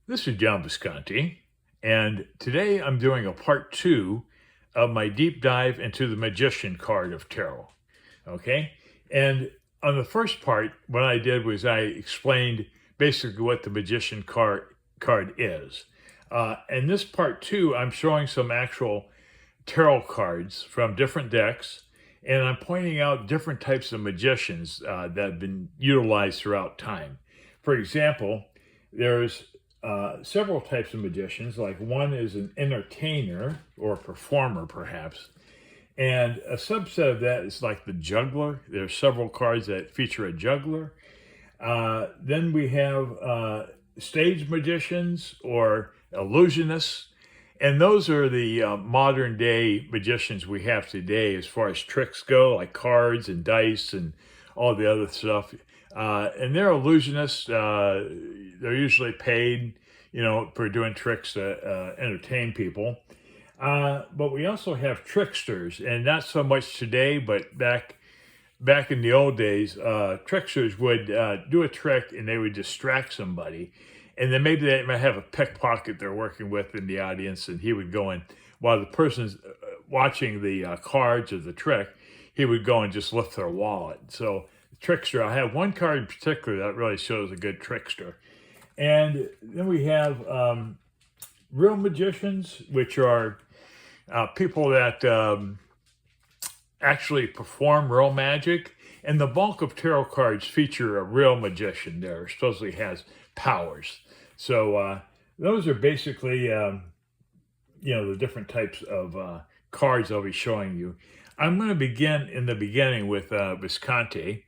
This is John Visconti, and today I'm doing a part two of my deep dive into the Magician card of tarot. Okay, and on the first part, what I did was I explained basically what the Magician card is. In this part two, I'm showing some actual tarot cards from different decks, and I'm pointing out different types of magicians that have been utilized throughout time. For example, there's several types of magicians. Like one is an entertainer or a performer, perhaps. And a subset of that is like the juggler. There's several cards that feature a juggler. Then we have stage magicians or illusionists. And those are the modern day magicians we have today as far as tricks go, like cards and dice and all the other stuff. And they're illusionists. They're usually paid, for doing tricks to entertain people. But we also have tricksters, and not so much today, but back in the old days, tricksters would do a trick and they would distract somebody. And then maybe they might have a pickpocket they're working with in the audience, and he would go in while the person's watching the cards of the trick, he would go and just lift their wallet. So, trickster, I have one card in particular that really shows a good trickster. And then we have real magicians, which are people that actually perform real magic. And the bulk of tarot cards feature a real magician there, supposedly has powers. So those are basically, the different types of cards I'll be showing you. I'm going to begin in the beginning with Visconti.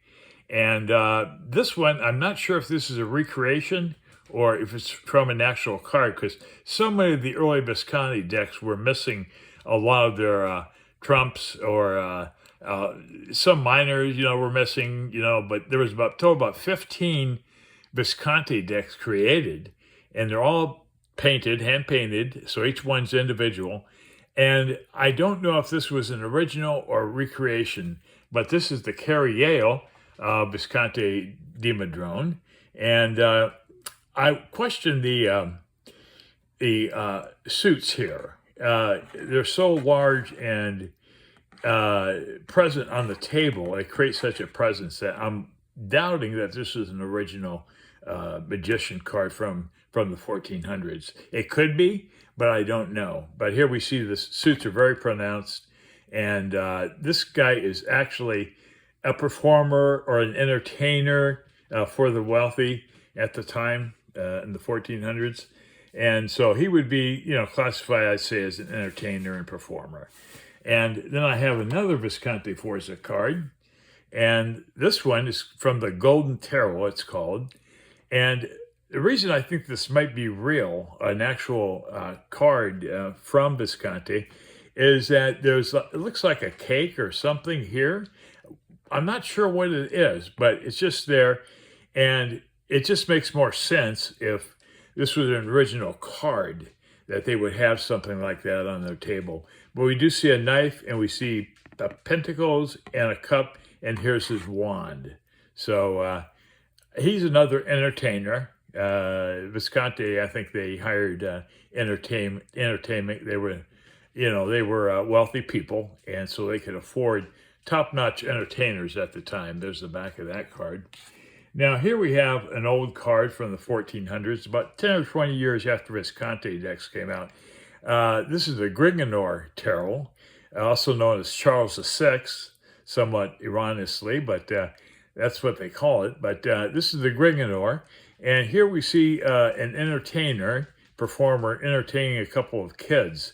And this one, I'm not sure if this is a recreation or if it's from an actual card, because so many of the early Visconti decks were missing a lot of their trumps, or some minors, were missing, but there was about 15 Visconti decks created, and they're all painted, hand painted, so each one's individual. And I don't know if this was an original or recreation, but this is the Cary Yale Visconti di Madrone. And I question the suits here. They're so large and present on the table. They create such a presence that I'm doubting that this is an original magician card from the 1400s. It could be, but I don't know. But here we see the suits are very pronounced, and this guy is actually a performer or an entertainer for the wealthy at the time in the 1400s. And so he would be, classified, I'd say, as an entertainer and performer. And then I have another Visconti Forza card. And this one is from the Golden Tarot, it's called. And the reason I think this might be real, an actual card from Visconti, is that it looks like a cake or something here. I'm not sure what it is, but it's just there. And it just makes more sense if this was an original card, that they would have something like that on their table. But we do see a knife, and we see the pentacles and a cup, and here's his wand. So he's another entertainer. Visconti, I think they hired entertainment. They were, wealthy people, and so they could afford top-notch entertainers at the time. There's the back of that card. Now, here we have an old card from the 1400s, about 10 or 20 years after Visconti decks came out. This is the Gringonor Tarot, also known as Charles VI, somewhat erroneously, but that's what they call it. But this is the Gringonor, and here we see an performer, entertaining a couple of kids.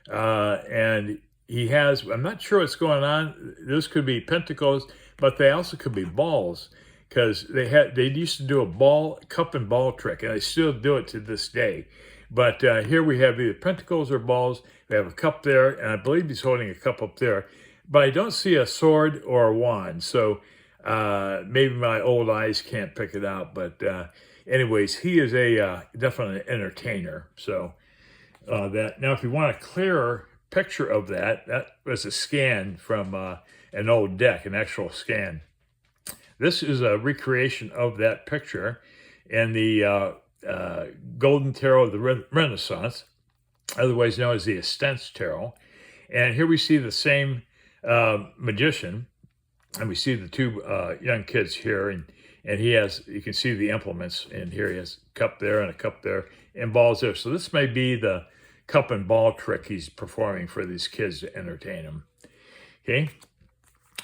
And he has, I'm not sure what's going on. Those could be pentacles, but they also could be balls, because they used to do a cup and ball trick, and they still do it to this day. But here we have either pentacles or balls. We have a cup there, and I believe he's holding a cup up there. But I don't see a sword or a wand, so maybe my old eyes can't pick it out. But anyways, he is definitely an entertainer. So that now, if you want a clearer picture of that was a scan from an old deck, an actual scan. This is a recreation of that picture, and the Golden Tarot of the Renaissance, otherwise known as the Estence Tarot. And here we see the same magician, and we see the two young kids here, and he has, you can see the implements, and here he has a cup there and a cup there, and balls there. So this may be the cup and ball trick he's performing for these kids to entertain them. Okay,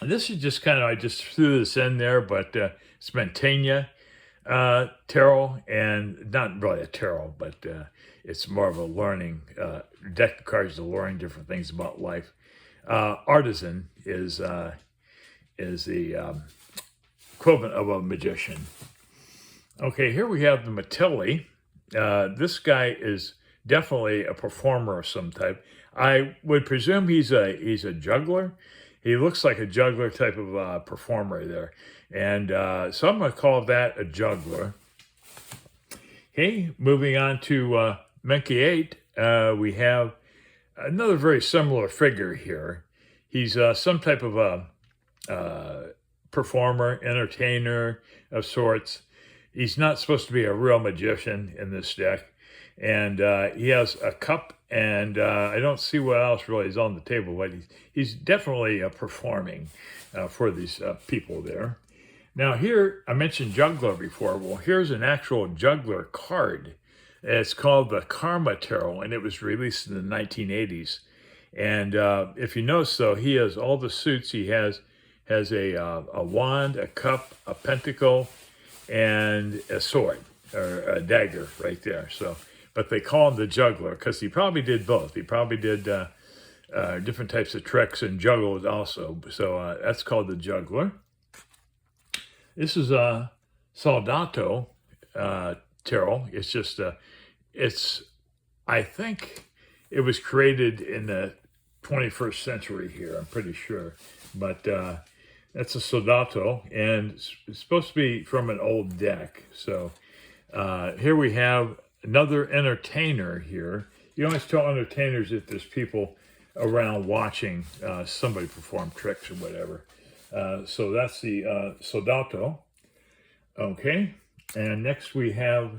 and this is just kind of, I just threw this in there, but it's Mantegna tarot, and not really a tarot, but it's more of a learning deck of cards to learn different things about life. Artisan is the equivalent of a magician. Okay, here we have the Matilli. This guy is definitely a performer of some type. I would presume he's a juggler. He looks like a juggler type of performer there. And so I'm going to call that a juggler. Okay, moving on to Menke 8, we have another very similar figure here. He's some type of a performer, entertainer of sorts. He's not supposed to be a real magician in this deck. And he has a cup, and I don't see what else really is on the table, but he's definitely performing for these people there. Now here, I mentioned juggler before. Well, here's an actual juggler card. It's called the Karma Tarot, and it was released in the 1980s. And if you notice, though, he has all the suits. He has a wand, a cup, a pentacle, and a sword, or a dagger right there. So, but they call him the juggler because he probably did both. He probably did different types of tricks and juggled also. So that's called the juggler. This is a Soldato tarot. It's just I think it was created in the 21st century here, I'm pretty sure. But that's a Soldato, and it's supposed to be from an old deck. So here we have another entertainer here. You always tell entertainers if there's people around watching somebody perform tricks or whatever. So that's the Soldato. Okay, and next we have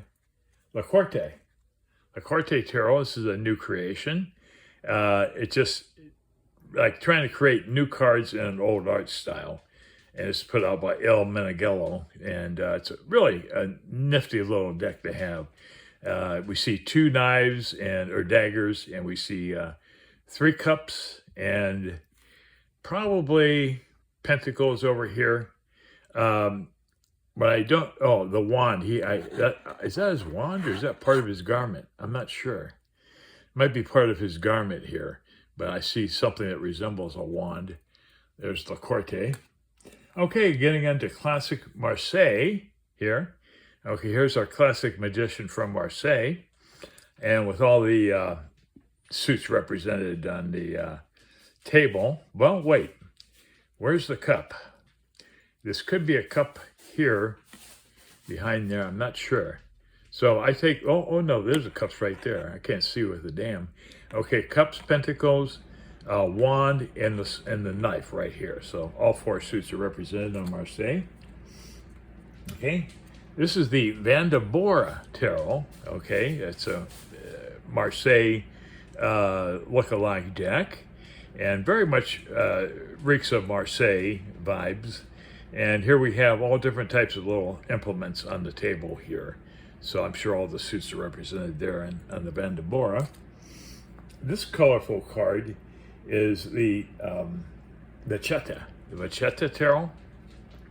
La Corte. La Corte Tarot, this is a new creation. It's just like trying to create new cards in an old art style. And it's put out by El Meneghello. And it's really a nifty little deck to have. We see 2 knives or daggers, and we see 3 cups and probably pentacles over here. But I don't, the wand. Is that his wand, or is that part of his garment? I'm not sure. Might be part of his garment here, but I see something that resembles a wand. There's La Corte. Okay, getting into classic Marseille here. Okay, here's our classic magician from Marseille, and with all the suits represented on the table. Well, wait, where's the cup? This could be a cup here behind there, I'm not sure. So I take, oh no, there's a cups right there. I can't see with the dam. Okay, cups, pentacles, wand, and the knife right here. So all 4 suits are represented on Marseille. Okay, this is the Vandebora Tarot. Okay, it's a Marseille look-alike deck, and very much reeks of Marseille vibes. And here we have all different types of little implements on the table here. So I'm sure all the suits are represented there on the Vandebora. This colorful card is the Vachetta. The Vachetta Tarot.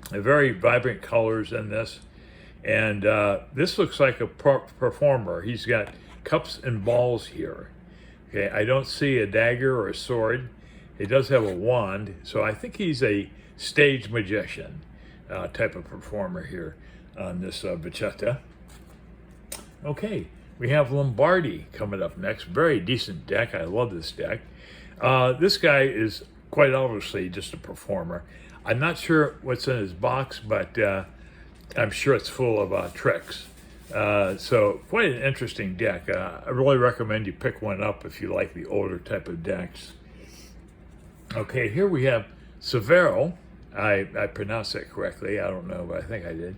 Very vibrant colors in this. And this looks like a performer. He's got cups and balls here. Okay, I don't see a dagger or a sword. He does have a wand. So I think he's a stage magician type of performer here on this Vachetta. Okay, we have Lombardi coming up next. Very decent deck. I love this deck. This guy is quite obviously just a performer. I'm not sure what's in his box, but I'm sure it's full of tricks. So quite an interesting deck. I really recommend you pick one up if you like the older type of decks. Okay, here we have Severo. I pronounced that correctly. I don't know, but I think I did.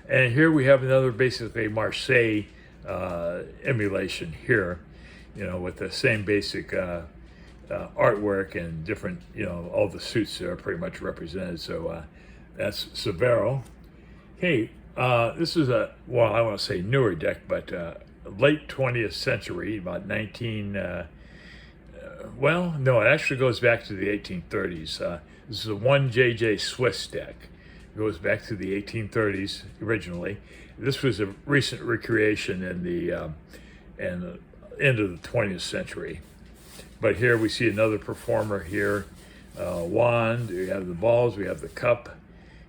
And here we have another basically Marseille emulation here, with the same basic artwork and different, all the suits are pretty much represented. So that's Sabero. Hey, this is I want to say newer deck, but late 20th century, about 19, well, no, it actually goes back to the 1830s. This is a 1JJ Swiss deck. It goes back to the 1830s originally. This was a recent recreation in the end of the 20th century. But here we see another performer here. Wand, we have the balls, we have the cup,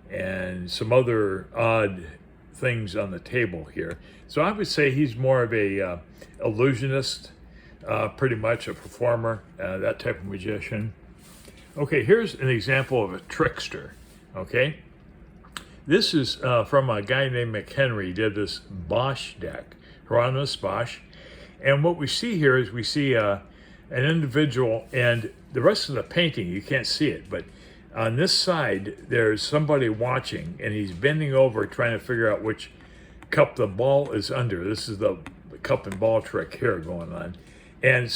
and some other odd things on the table here. So I would say he's more of a illusionist, pretty much a performer, that type of magician. Okay, here's an example of a trickster, okay? This is from a guy named McHenry. He did this Bosch deck, Hieronymus Bosch. And what we see here is we see an individual, and the rest of the painting, you can't see it, but on this side, there's somebody watching, and he's bending over trying to figure out which cup the ball is under. This is the cup and ball trick here going on. And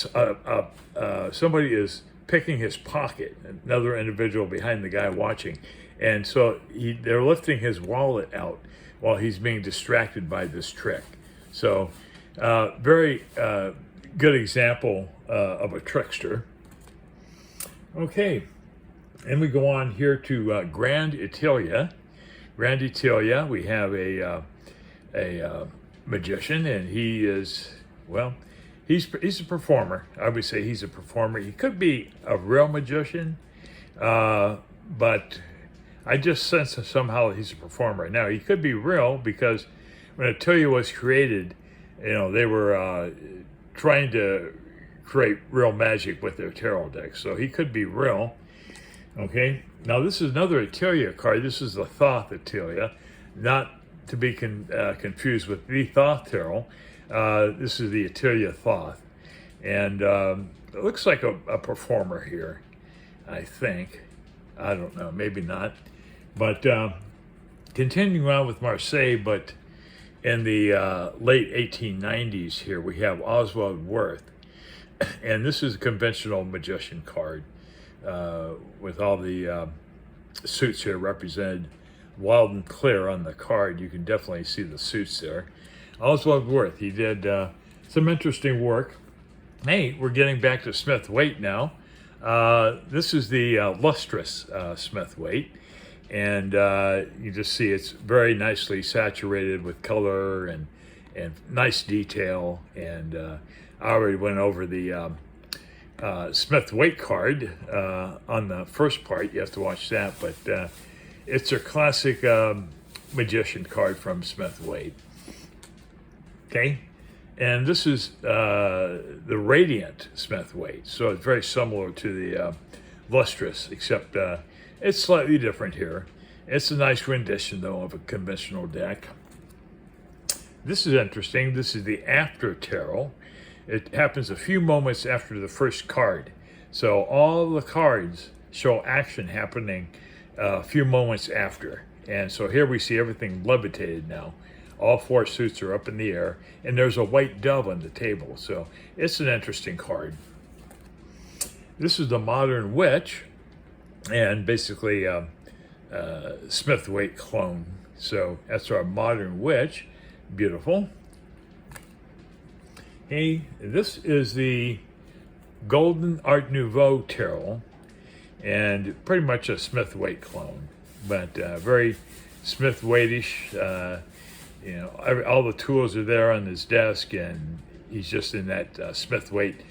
somebody is picking his pocket, another individual behind the guy watching. And so they're lifting his wallet out while he's being distracted by this trick. So very good example of a trickster. Okay, and we go on here to Grand Italia. Grand Italia, we have a magician, and he is, well, he's a performer. I would say he's a performer. He could be a real magician, but I just sense that somehow he's a performer. Now, he could be real because when Italia was created, they were trying to create real magic with their tarot decks. So he could be real. Okay. Now, this is another Italia card. This is the Thoth Italia, not to be confused with the Thoth Tarot. This is the Italia Thoth. And it looks like a performer here, I think. I don't know, maybe not. But continuing on with Marseille, but in the late 1890s here, we have Oswald Worth. And this is a conventional magician card with all the suits here represented wild and clear on the card. You can definitely see the suits there. Oswald Worth, he did some interesting work. Hey, we're getting back to Smith-Waite now. This is the lustrous Smith-Waite, and you just see it's very nicely saturated with color and nice detail. And I already went over the Smith-Waite card on the first part. You have to watch that, but it's a classic magician card from Smith-Waite. Okay, and this is the Radiant Smith-Waite, so it's very similar to the Lustrous, except it's slightly different here. It's a nice rendition, though, of a conventional deck. This is interesting. This is the After Tarot. It happens a few moments after the first card. So all the cards show action happening a few moments after. And so here we see everything levitated now. All four suits are up in the air, and there's a white dove on the table. So it's an interesting card. This is the Modern Witch, and basically Smith-Waite clone. So that's our Modern Witch. Beautiful. Hey, this is the Golden Art Nouveau Tarot, and pretty much a Smith-Waite clone, but very Smith-Waite-ish. All the tools are there on his desk, and he's just in that Smith-Waite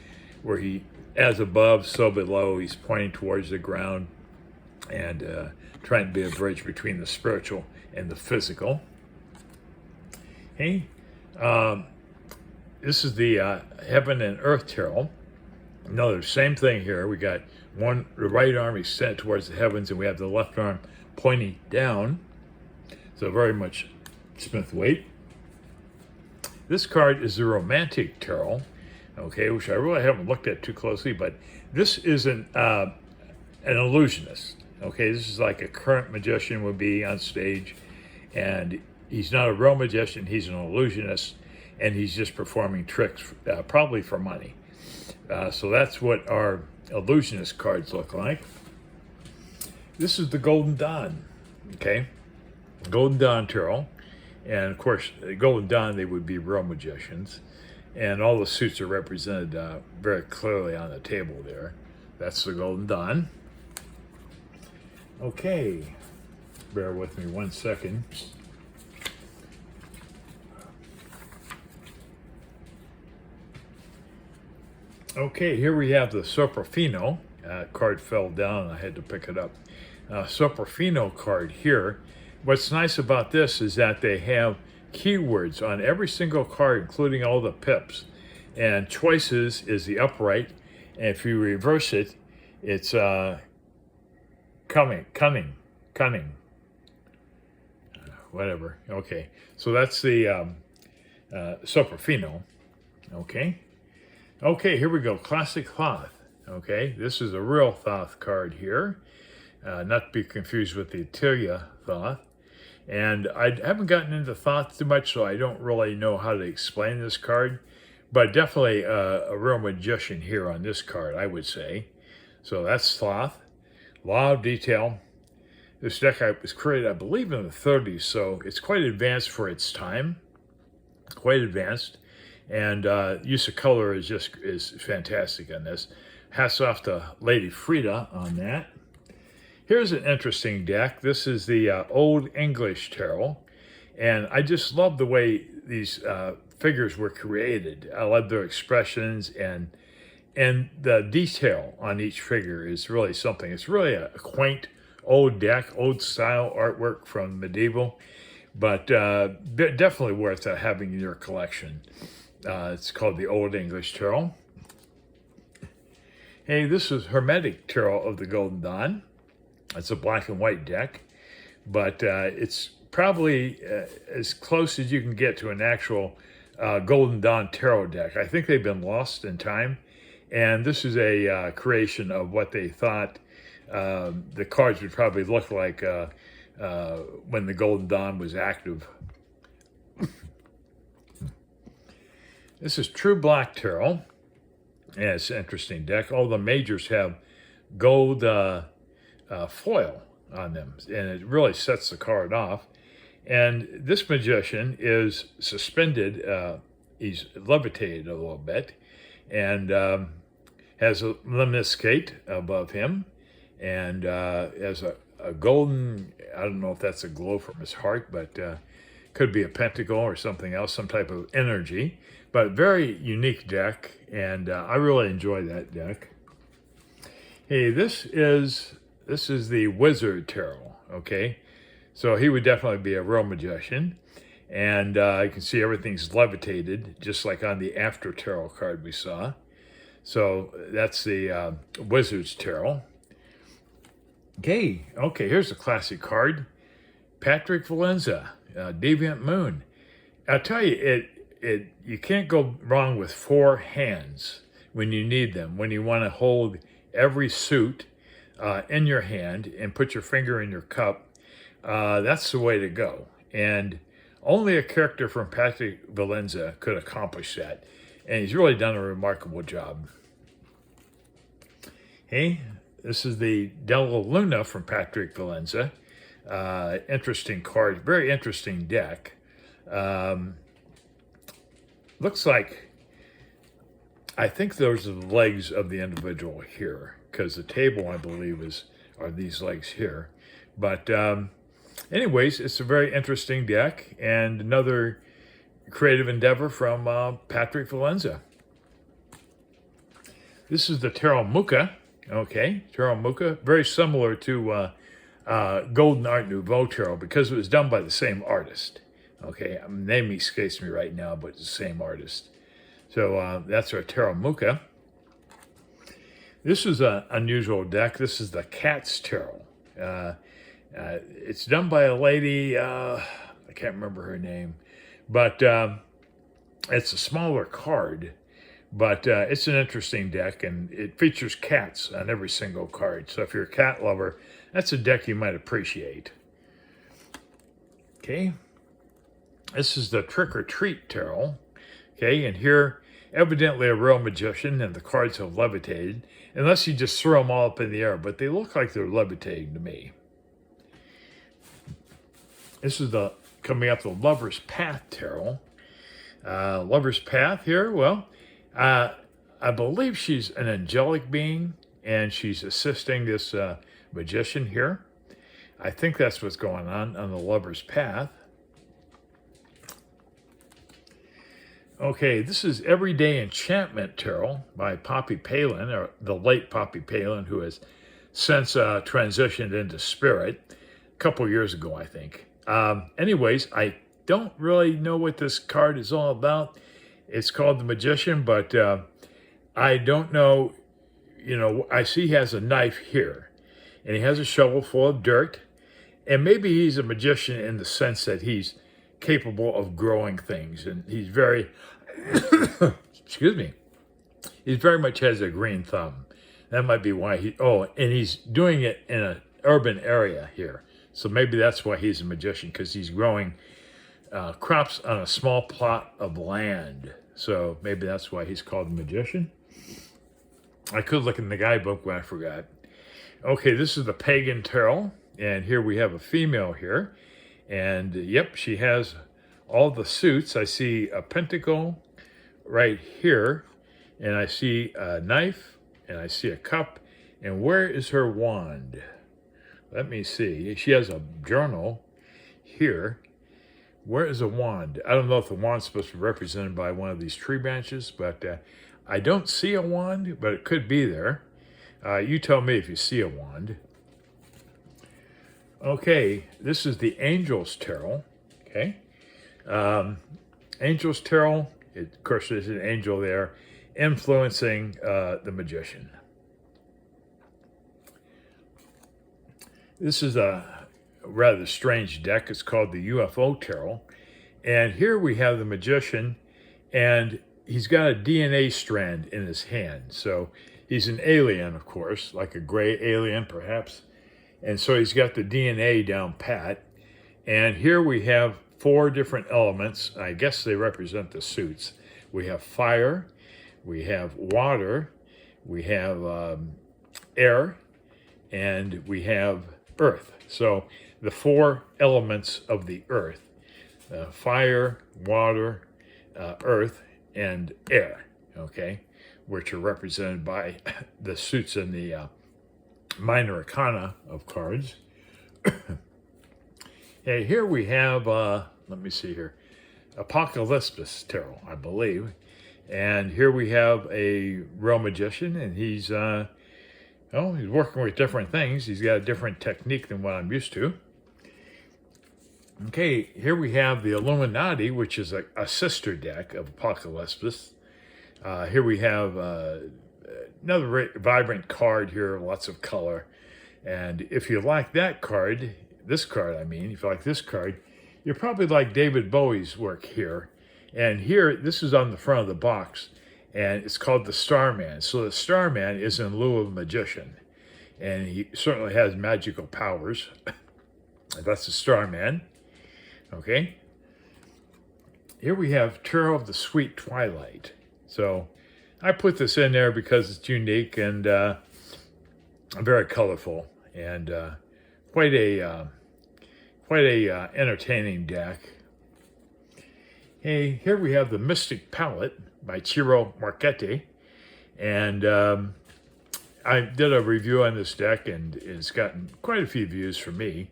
where he, as above, so below. He's pointing towards the ground and trying to be a bridge between the spiritual and the physical. Hey, this is the Heaven and Earth Tarot. Another same thing here. We got the right arm extended towards the heavens, and we have the left arm pointing down. So very much Smith-Waite. This card is the Romantic Tarot, okay, which I really haven't looked at too closely, but this is an illusionist. Okay, this is like a current magician would be on stage, and he's not a real magician, he's an illusionist, and he's just performing tricks, probably for money. So that's what our illusionist cards look like. This is the Golden Dawn, okay? Golden Dawn Tarot. And of course, Golden Dawn, they would be real magicians. And all the suits are represented very clearly on the table there. That's the Golden Dawn. Okay, bear with me 1 second. Okay, here we have the Soprafino. Card fell down, I had to pick it up. Soprafino card here. What's nice about this is that they have keywords on every single card, including all the pips. And choices is the upright, and if you reverse it, it's cunning, whatever. Okay, so that's the Soprafino. Okay. Okay, here we go. Classic Thoth. Okay, this is a real Thoth card here. Not to be confused with the Attilia Thoth. And I haven't gotten into Thoth too much, so I don't really know how to explain this card. But definitely a real magician here on this card, I would say. So that's Thoth. A lot of detail. This deck was created, I believe, in the 30s, so it's quite advanced for its time. Quite advanced. And use of color is fantastic on this. Hats off to Lady Frida on that. Here's an interesting deck. This is the Old English Tarot. And I just love the way these figures were created. I love their expressions, and the detail on each figure is really something. It's really a quaint old deck, old style artwork from medieval, but definitely worth having in your collection. It's called the Old English Tarot. Hey, this is Hermetic Tarot of the Golden Dawn. It's a black and white deck, but it's probably as close as you can get to an actual Golden Dawn Tarot deck. I think they've been lost in time, and this is a creation of what they thought the cards would probably look like when the Golden Dawn was active. This is True Black Tarot. Yeah, it's an interesting deck. All the majors have gold foil on them, and it really sets the card off. And this magician is suspended. He's levitated a little bit, and has a lemniscate above him, and has a golden, I don't know if that's a glow from his heart, but could be a pentacle or something else, some type of energy. But very unique deck, and I really enjoy that deck. Hey, this is the Wizard Tarot, okay? So he would definitely be a real magician. And you can see everything's levitated, just like on the After Tarot card we saw. So that's the Wizard's Tarot. Okay, here's a classic card. Patrick Valenza, Deviant Moon. I'll tell you, you can't go wrong with 4 hands when you need them, when you want to hold every suit in your hand and put your finger in your cup. That's the way to go. And only a character from Patrick Valenza could accomplish that. And he's really done a remarkable job. Hey, this is the Della Luna from Patrick Valenza. Interesting card, very interesting deck. Looks like, I think those are the legs of the individual here, because the table, I believe, are these legs here. But anyways, it's a very interesting deck, and another creative endeavor from Patrick Valenza. This is the Tarot Mucha. Okay, Tarot Mucha, very similar to Golden Art Nouveau Tarot, because it was done by the same artist. Okay, name escapes me right now, but it's the same artist. So that's our Tarot Mucha. This is an unusual deck. This is the Cat's Tarot. It's done by a lady, I can't remember her name, but it's a smaller card, but it's an interesting deck, and it features cats on every single card. So if you're a cat lover, that's a deck you might appreciate. Okay. This is the Trick or Treat Tarot. Okay, and here, evidently a real magician, and the cards have levitated, unless you just throw them all up in the air, but they look like they're levitating to me. This is the coming up the Lover's Path Tarot. Lover's Path here, well, I believe she's an angelic being, and she's assisting this magician here. I think that's what's going on the Lover's Path. Okay, this is Everyday Enchantment Tarot by Poppy Palin, or the late Poppy Palin, who has since transitioned into spirit a couple years ago, I think. Anyways, I don't really know what this card is all about. It's called the Magician, but I don't know. You know, I see he has a knife here, and he has a shovel full of dirt, and maybe he's a magician in the sense that he's capable of growing things, and he's very, excuse me, he very much has a green thumb. That might be why and he's doing it in an urban area here. So maybe that's why he's a magician, because he's growing crops on a small plot of land. So maybe that's why he's called a magician. I could look in the guidebook, but I forgot. Okay, this is the Pagan Tarot, and here we have a female here. And yep, she has all the suits. I see a pentacle right here, and I see a knife, and I see a cup. And where is her wand? Let me see. She has a journal here. Where is a wand? I don't know if the wand's supposed to be represented by one of these tree branches, but I don't see a wand, but it could be there. You tell me if you see a wand. Okay, this is the Angels Tarot. Okay. Angels Tarot, of course, there's an angel there influencing the magician. This is a rather strange deck. It's called the UFO Tarot. And here we have the magician, and he's got a DNA strand in his hand. So he's an alien, of course, like a gray alien, perhaps. And so he's got the DNA down pat. And here we have 4 different elements. I guess they represent the suits. We have fire, we have water, we have air, and we have earth. So the 4 elements of the earth, fire, water, earth, and air, okay, which are represented by the suits in the minor arcana of cards. Hey, here we have, let me see here, Apocalypse Tarot, I believe. And here we have a real magician, and he's working with different things. He's got a different technique than what I'm used to. Okay, here we have the Illuminati, which is a sister deck of Apocalypse. Here we have another vibrant card here, lots of color. And if you like that card, if you like this card, you probably like David Bowie's work here. And here, this is on the front of the box, and it's called the Starman. So the Starman is in lieu of magician, and he certainly has magical powers. That's the Starman. Okay. Here we have Tarot of the Sweet Twilight. So I put this in there because it's unique and very colorful, and quite a entertaining deck. Hey, here we have the Mystic Palette by Ciro Marchetti, and I did a review on this deck, and it's gotten quite a few views for me.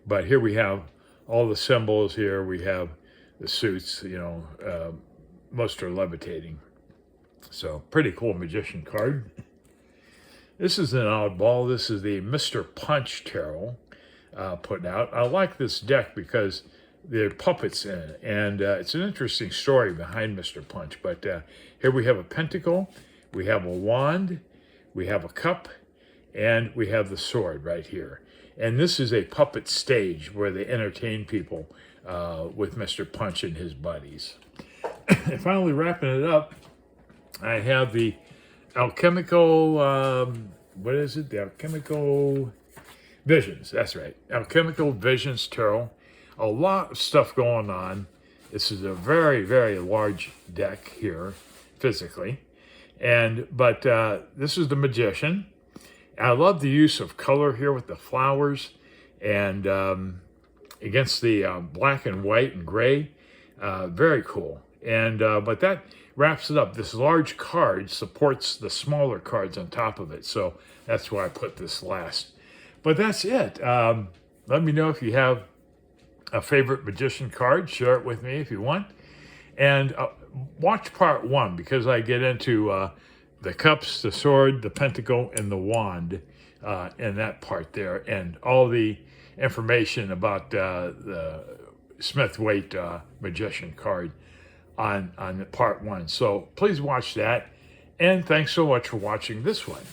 But here we have all the symbols. Here we have the suits. Most are levitating. So pretty cool magician card. This is an oddball. This is the Mr. Punch Tarot put out. I like this deck because there are puppets in it, and it's an interesting story behind Mr. Punch. But here we have a pentacle, we have a wand, we have a cup, and we have the sword right here. And this is a puppet stage where they entertain people with Mr. Punch and his buddies. And finally, wrapping it up, I have the Alchemical, The Alchemical Visions. That's right. Alchemical Visions Tarot. A lot of stuff going on. This is a very, very large deck here, physically. But this is the Magician. I love the use of color here with the flowers and against the black and white and gray. Very cool. But that wraps it up. This large card supports the smaller cards on top of it. So that's why I put this last. But that's it. Let me know if you have a favorite Magician card. Share it with me if you want. And watch part 1 because I get into the cups, the sword, the pentacle, and the wand in that part there. And all the information about the Smith-Waite Magician card on part 1. So please watch that. And thanks so much for watching this one.